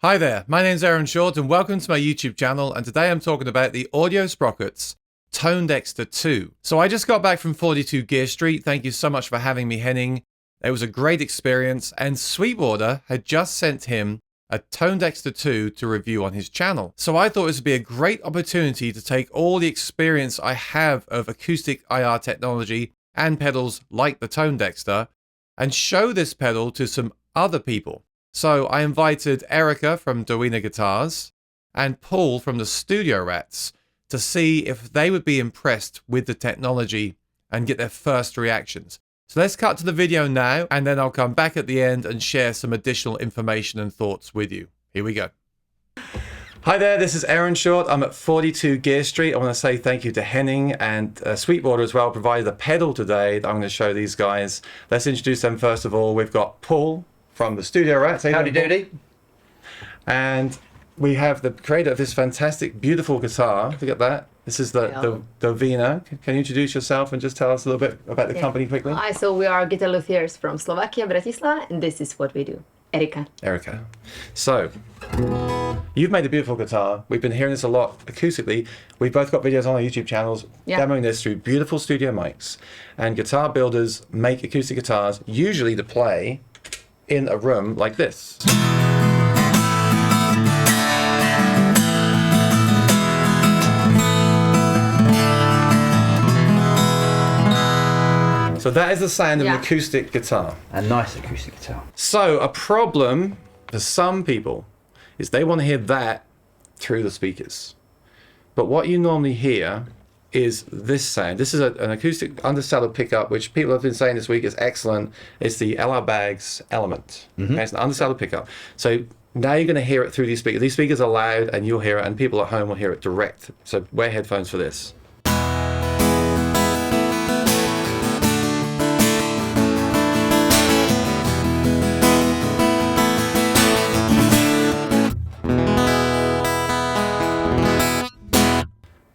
Hi there, my name's Aaron Short and welcome to my YouTube channel, and today I'm talking about the audio sprockets ToneDexter 2. So I just got back from 42 Gear Street. Thank you so much for having me, Henning. It was a great experience, and Sweetwater had just sent him a ToneDexter 2 to review on his channel. So I thought this would be a great opportunity to take all the experience I have of acoustic IR technology and pedals like the ToneDexter and show this pedal to some other people. So I invited Erica from Dowina Guitars and Paul from the Studio Rats to see if they would be impressed with the technology and get their first reactions. So let's cut to the video now, and then I'll come back at the end and share some additional information and thoughts with you. Here we go. Hi there, this is Aaron Short. I'm at 42 Gear Street. I want to say thank you to Henning and Sweetwater as well, provided a pedal today that I'm going to show these guys. Let's introduce them first of all. We've got Paul from the Studio Rats. Howdy doody. And we have the creator of this fantastic, beautiful guitar. Look at that. This is the Dowina. Can you introduce yourself and just tell us a little bit about the company quickly? Hi, so we are guitar luthiers from Slovakia, Bratislava, and this is what we do. Erica. So, you've made a beautiful guitar. We've been hearing this a lot acoustically. We've both got videos on our YouTube channels demoing this through beautiful studio mics. And guitar builders make acoustic guitars, usually to play in a room like this. So that is the sound of an acoustic guitar. A nice acoustic guitar. So a problem for some people is they want to hear that through the speakers. But what you normally hear is this sound. This is an acoustic undersaddle pickup, which people have been saying this week is excellent. It's the LR Baggs Element. Okay, it's an undersaddle pickup. So now you're going to hear it through these speakers. These speakers are loud and you'll hear it, and people at home will hear it direct. So wear headphones for this.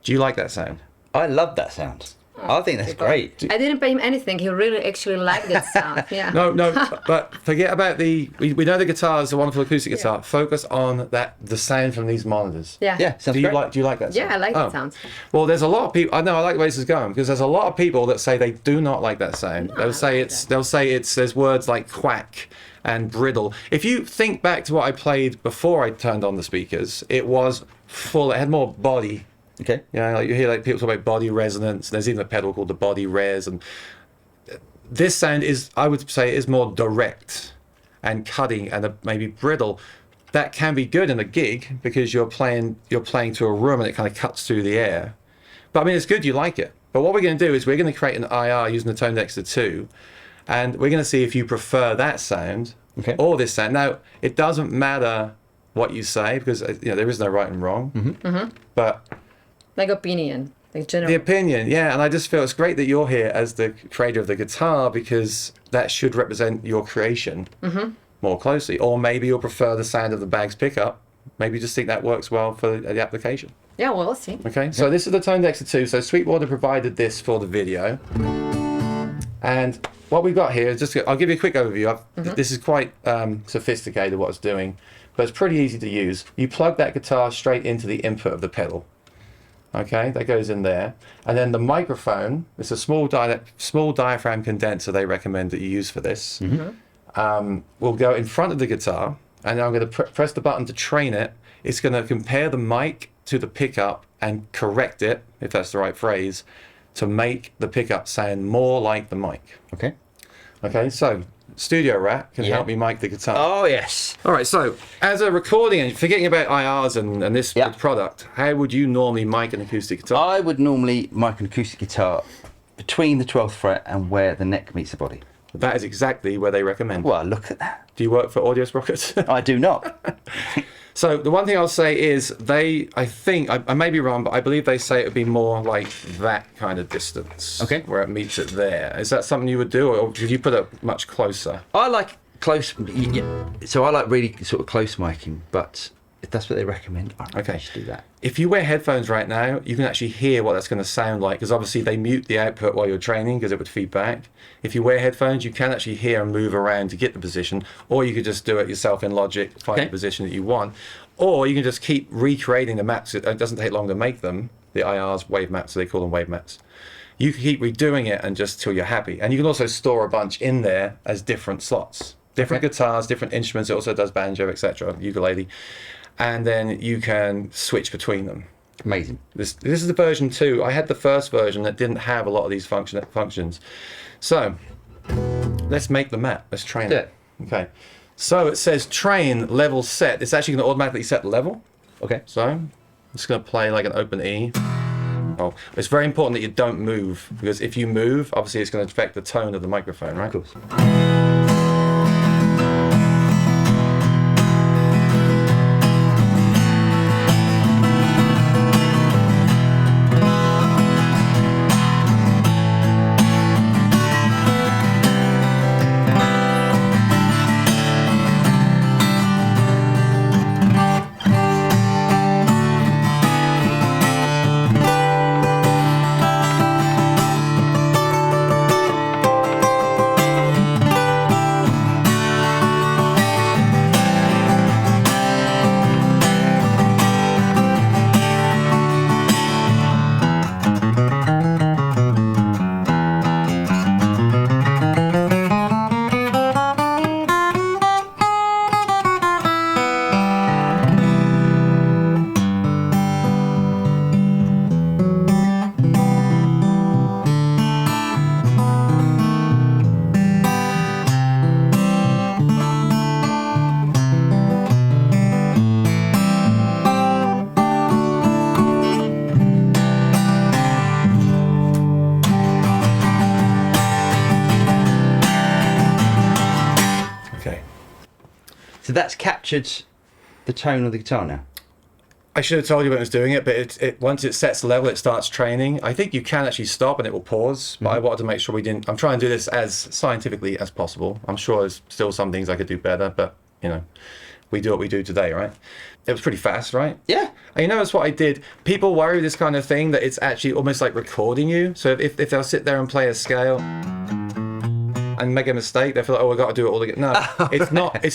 Do you like that sound? I love that sound. I think that's great. I didn't pay him anything. He really actually liked that sound. Yeah. No, but forget about we know the guitar is a wonderful acoustic guitar. Focus on the sound from these monitors. Yeah, sounds great. Do you like that sound? Yeah, I like that sound. Well, there's a lot of people. I know I like the way this is going, because there's a lot of people that say they do not like that sound. No, they'll say there's words like quack and brittle. If you think back to what I played before I turned on the speakers, it was full. It had more body. Okay. Yeah, like you hear people talk about body resonance. There's even a pedal called the body res, and this sound is, I would say, is more direct and cutting and maybe brittle. That can be good in a gig because you're playing to a room and it kind of cuts through the air. But I mean, it's good you like it. But what we're going to do is we're going to create an IR using the ToneDexter 2, and we're going to see if you prefer that sound or this sound. Now, it doesn't matter what you say, because there is no right and wrong. But like opinion, like general. The opinion, yeah, and I just feel it's great that you're here as the creator of the guitar, because that should represent your creation more closely. Or maybe you'll prefer the sound of the Baggs pickup. Maybe you just think that works well for the application. Yeah, well, we'll see. Okay, so this is the ToneDexter 2. So Sweetwater provided this for the video. And what we've got here is I'll give you a quick overview. This is quite sophisticated what it's doing, but it's pretty easy to use. You plug that guitar straight into the input of the pedal. Okay, that goes in there. And then the microphone, it's a small diaphragm condenser they recommend that you use for this. Will go in front of the guitar, and I'm going to press the button to train it. It's going to compare the mic to the pickup and correct it, if that's the right phrase, to make the pickup sound more like the mic. Okay. Okay, so Studio Rat can help me mic the guitar. Oh, yes. All right, so as a recording, and forgetting about IRs and this product, how would you normally mic an acoustic guitar? I would normally mic an acoustic guitar between the 12th fret and where the neck meets the body. That is exactly where they recommend. Well, look at that. Do you work for Audio Sprockets? I do not. So the one thing I'll say is I think, I may be wrong, but I believe they say it would be more like that kind of distance. Okay. Where it meets it there. Is that something you would do, or would you put it much closer? I like close, so I like really sort of close miking, but if that's what they recommend, I Okay. should do that. If you wear headphones right now, you can actually hear what that's going to sound like, because obviously they mute the output while you're training because it would feed back. If you wear headphones, you can actually hear and move around to get the position, or you could just do it yourself in Logic, find Okay. the position that you want, or you can just keep recreating the maps. It doesn't take long to make them. The IRs, wave maps, so they call them wave maps. You can keep redoing it and just till you're happy. And you can also store a bunch in there as different slots. Different Okay. guitars, different instruments. It also does banjo, etc., ukulele. And then you can switch between them. Amazing. This is the version 2. I had the first version that didn't have a lot of these functions. So let's make the map. Let's train Do it. Okay. So it says train level set. It's actually going to automatically set the level. Okay. So I'm just going to play like an open E. Oh, it's very important that you don't move, because if you move, obviously it's going to affect the tone of the microphone, right? Of course. So that's captured the tone of the guitar now. I should have told you when I was doing it, but it once it sets the level, it starts training. I think you can actually stop and it will pause, but I wanted to make sure we didn't. I'm trying to do this as scientifically as possible. I'm sure there's still some things I could do better, but you know, we do what we do today, right? It was pretty fast, right? Yeah. And you notice what I did? People worry with this kind of thing that it's actually almost like recording you. So if they'll sit there and play a scale and make a mistake, they feel like, oh, I've got to do it all again. No, it's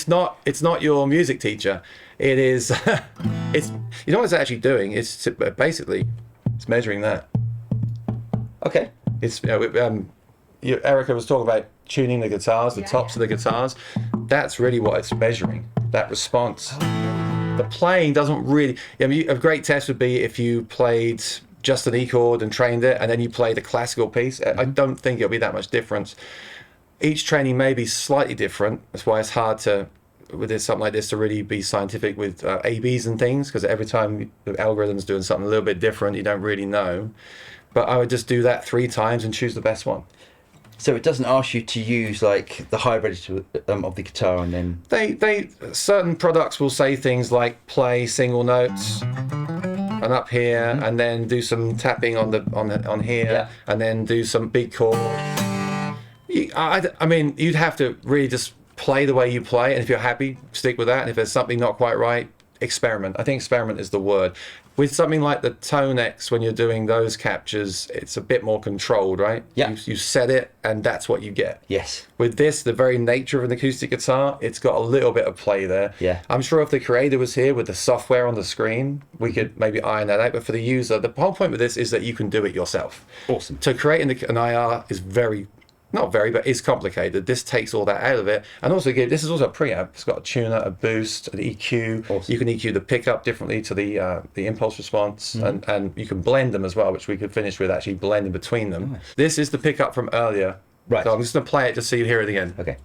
not. It's not your music teacher. It is. It's, you know what it's actually doing? It's basically it's measuring that. Okay. It's Erica was talking about tuning the guitars, the tops of the guitars. That's really what it's measuring. That response. The playing doesn't really. I mean, a great test would be if you played just an E chord and trained it, and then you played a classical piece. I don't think it'll be that much difference. Each training may be slightly different. That's why it's hard to, with something like this, to really be scientific with ABs and things, because every time the algorithm's doing something a little bit different, you don't really know. But I would just do that 3 times and choose the best one. So it doesn't ask you to use like the hybrid of the guitar and then. They certain products will say things like play single notes and up here, and then do some tapping on here, and then do some big chords. I mean, you'd have to really just play the way you play, and if you're happy, stick with that. And if there's something not quite right, experiment. I think experiment is the word. With something like the ToneX, when you're doing those captures, it's a bit more controlled, right? Yeah. You set it, and that's what you get. Yes. With this, the very nature of an acoustic guitar, it's got a little bit of play there. Yeah. I'm sure if the creator was here with the software on the screen, we could maybe iron that out. But for the user, the whole point with this is that you can do it yourself. Awesome. To create an IR is not very, but is complicated. This takes all that out of it. And also this is also a preamp. It's got a tuner, a boost, an EQ. Awesome. You can EQ the pickup differently to the impulse response, and you can blend them as well, which we could finish with actually blending between them. Nice. This is the pickup from earlier. Right. So I'm just going to play it just so you hear it again. Okay.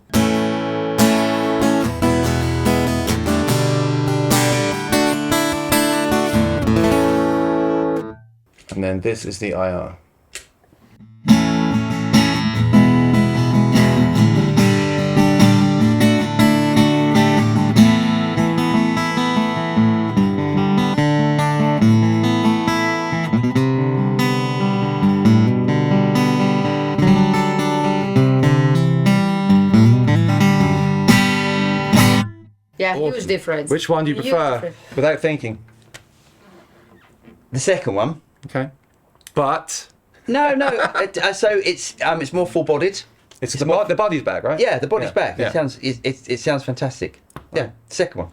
And then this is the IR. Yeah, huge Awesome. difference. Which one do you Huge prefer? difference. Without thinking. The second one. Okay. But No, no. So it's more full-bodied. it's more- the body's back, right? Yeah, the body's back. Yeah. It sounds fantastic. Yeah, second one.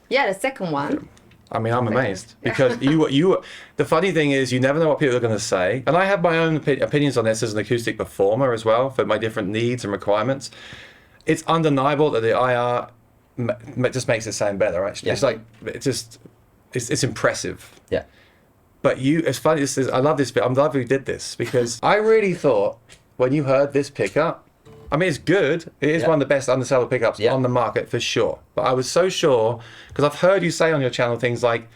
Yeah, the second one. I mean, I'm amazed because you. The funny thing is, you never know what people are going to say, and I have my own opinions on this as an acoustic performer as well for my different needs and requirements. It's undeniable that the IR just makes it sound better. Actually, Yeah. it's like it's impressive. Yeah. But it's funny. I love this bit. I'm glad we did this because I really thought when you heard this pickup, I mean, it's good. It is Yeah. one of the best underseller pickups Yeah. on the market for sure. But I was so sure because I've heard you say on your channel things like,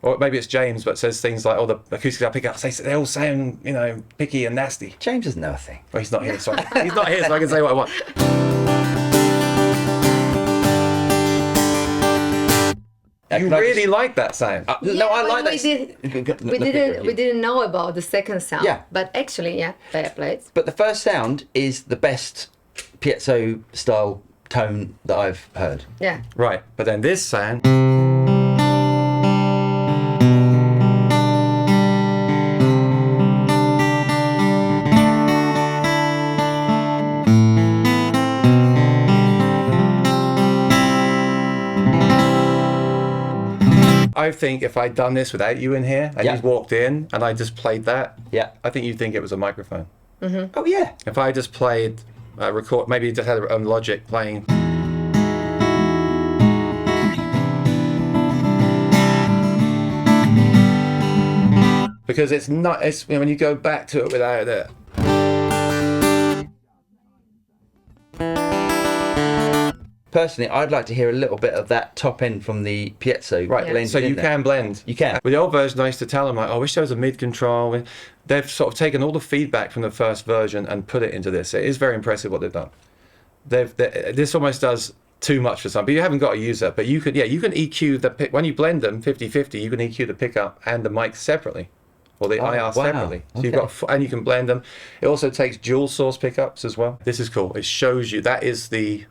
or maybe it's James, but says things like, "Oh, the acoustic guitar pickups, they all sound, picky and nasty." James doesn't know a thing. Well, he's not here, so he's not here, so I can say what I want. You Can I really just- like that sound. No, I but like we that. we didn't know about the second sound. Yeah. But actually, yeah, player plates. But the first sound is the best piezo style tone that I've heard. Yeah. Right, but then this sound. I think if I'd done this without you in here and Yeah. you walked in and I just played that, Yeah. I think you'd think it was a microphone. Oh yeah. If I just played record, maybe just had a Logic playing. Because it's not, when you go back to it without it. Personally, I'd like to hear a little bit of that top end from the piezo. Right, blended so in you there. can blend. You can. With the old version, I used to tell them, like, I wish there was a mid control. They've sort of taken all the feedback from the first version and put it into this. It is very impressive what they've done. This almost does too much for some, but you haven't got to use that. But you can EQ the pick when you blend them 50-50. You can EQ the pickup and the mic separately, or the IR wow. separately. So you've Okay. got, and you can blend them. It also takes dual source pickups as well. This is cool. It shows you that is the.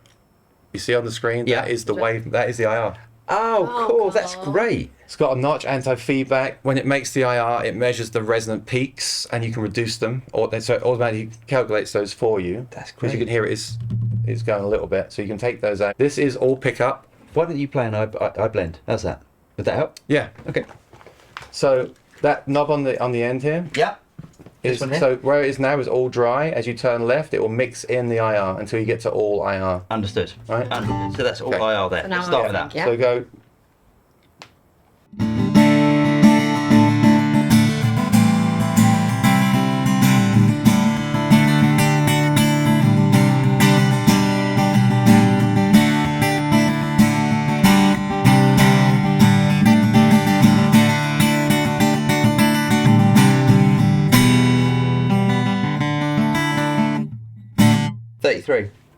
You see on the screen, Yeah. that is the wave. That is the IR. Oh, cool. That's cool. great. It's got a notch anti-feedback. When it makes the IR, it measures the resonant peaks, and you can reduce them, or so it automatically calculates those for you. That's Because you great. can hear it's going a little bit, so you can take those out. This is all pickup. Why don't you play an I blend? How's that? Would that help? Yeah. Okay. So that knob on the end here Yeah. is This one here? so where it is now is all dry. As you turn left, it will mix in the IR until you get to all IR. Understood. Right. Understood. So that's all Okay. IR there. So now Start I with that. think, yeah. So go.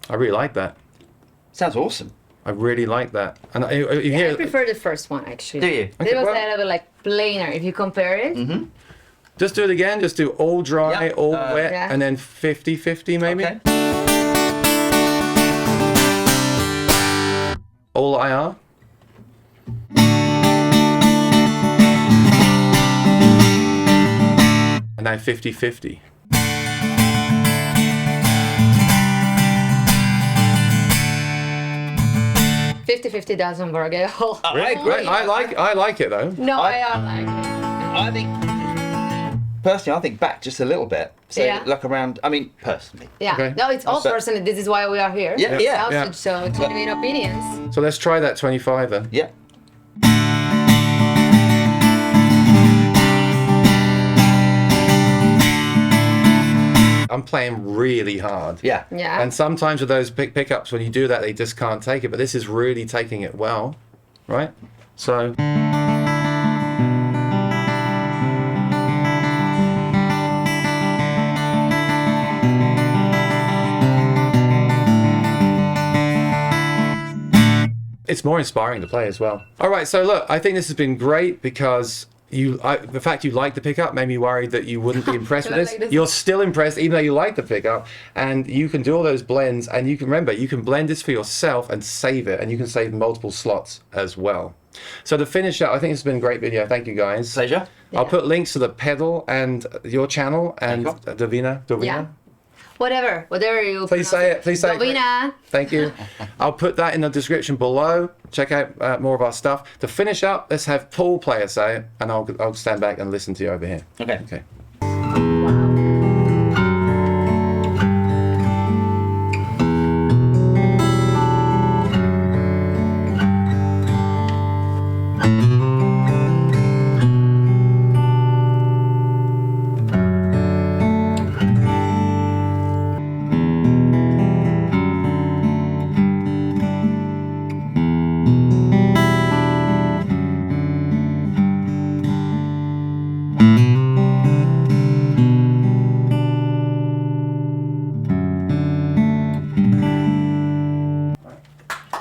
I really like that. Sounds awesome. I really like that. And you I hear, prefer the first one actually. Do you? It was well- a little bit like plainer if you compare it. just do it again. Just do all dry, Yeah. all wet, Yeah. and then 50-50 maybe. Okay. All IR. And now 50-50. $50 doesn't work at all. Right, great. I like it though. No, I- I don't like it. I think personally, I think back just a little bit. So Yeah. like around. I mean, personally. Yeah. Okay. No, it's all So- personal. This is why we are here. Yeah, yeah. Also, Yeah. So genuine opinions. So let's try that 25 then. Yeah. I'm playing really hard. Yeah. Yeah. And sometimes with those pickups, when you do that, they just can't take it. But this is really taking it well, right? So. It's more inspiring to play as well. All right, so look, I think this has been great because the fact you like the pickup made me worried that you wouldn't be impressed with I this. like this. You're still impressed, even though you like the pickup, and you can do all those blends. And you can remember, you can blend this for yourself and save it, and you can save multiple slots as well. So to finish up, I think it's been a great video. Thank you, guys. Pleasure. I'll put links to the pedal and your channel and Dowina. Yeah. Whatever you Please say it. Please say it. Dowina. Thank you. I'll put that in the description below. Check out more of our stuff. To finish up, let's have Paul play us out, and I'll stand back and listen to you over here. Okay. Okay.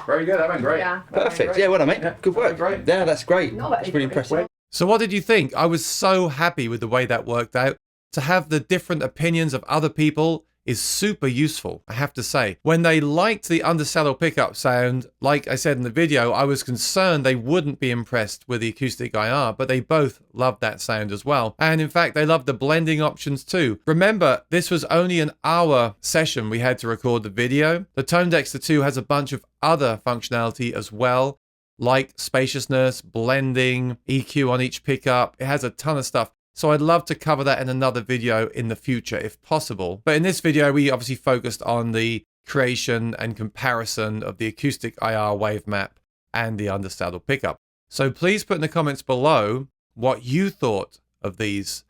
Very good. That went great. Yeah. Perfect. Yeah, well done, mate. Yeah, Good work. great. Yeah, that's great. No, That's really impressive. So what did you think? I was so happy with the way that worked out. To have the different opinions of other people is super useful, I have to say. When they liked the undersaddle pickup sound, like I said in the video, I was concerned they wouldn't be impressed with the acoustic IR, but they both loved that sound as well. And in fact, they loved the blending options too. Remember, this was only an hour session we had to record the video. The ToneDexter 2 has a bunch of other functionality as well, like spaciousness, blending, EQ on each pickup. It has a ton of stuff. So I'd love to cover that in another video in the future if possible. But in this video, we obviously focused on the creation and comparison of the acoustic IR wave map and the undersaddle pickup. So please put in the comments below what you thought of these.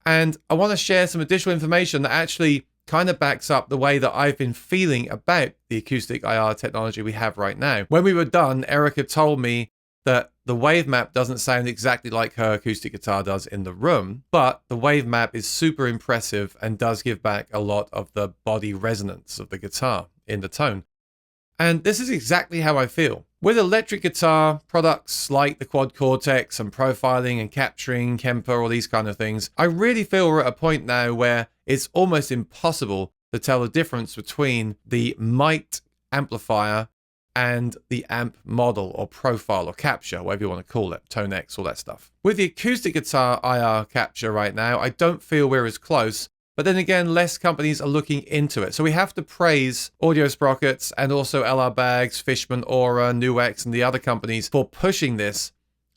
And I want to share some additional information that actually kind of backs up the way that I've been feeling about the acoustic IR technology we have right now. When we were done, Erica told me that the wave map doesn't sound exactly like her acoustic guitar does in the room, but the wave map is super impressive and does give back a lot of the body resonance of the guitar in the tone. And this is exactly how I feel. With electric guitar products like the Quad Cortex and profiling and capturing, Kemper, all these kind of things, I really feel we're at a point now where it's almost impossible to tell the difference between the mic amplifier and the amp model or profile or capture, whatever you want to call it, Tone X, all that stuff. With the acoustic guitar IR capture right now, I don't feel we're as close, but then again, less companies are looking into it. So we have to praise Audio Sprockets and also LR Baggs, Fishman, Aura, NuX, and the other companies for pushing this.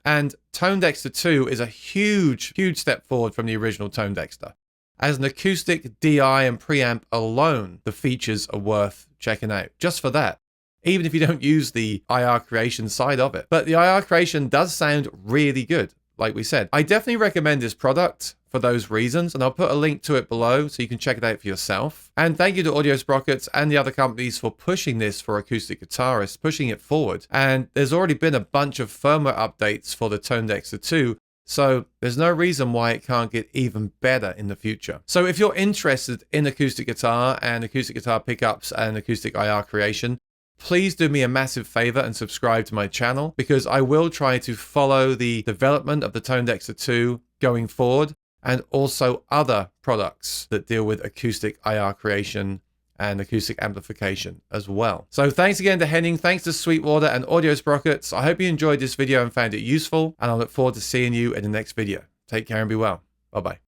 And ToneDexter 2 is a huge, huge step forward from the original ToneDexter. As an acoustic DI and preamp alone, the features are worth checking out, just for that, even if you don't use the IR creation side of it. But the IR creation does sound really good, like we said. I definitely recommend this product for those reasons, and I'll put a link to it below so you can check it out for yourself. And thank you to Audio Sprockets and the other companies for pushing this for acoustic guitarists, pushing it forward. And there's already been a bunch of firmware updates for the ToneDexter 2, so there's no reason why it can't get even better in the future. So if you're interested in acoustic guitar and acoustic guitar pickups and acoustic IR creation, please do me a massive favor and subscribe to my channel, because I will try to follow the development of the ToneDexter 2 going forward, and also other products that deal with acoustic IR creation and acoustic amplification as well. So thanks again to Henning, thanks to Sweetwater and Audio Sprockets. I hope you enjoyed this video and found it useful, and I look forward to seeing you in the next video. Take care and be well. Bye-bye.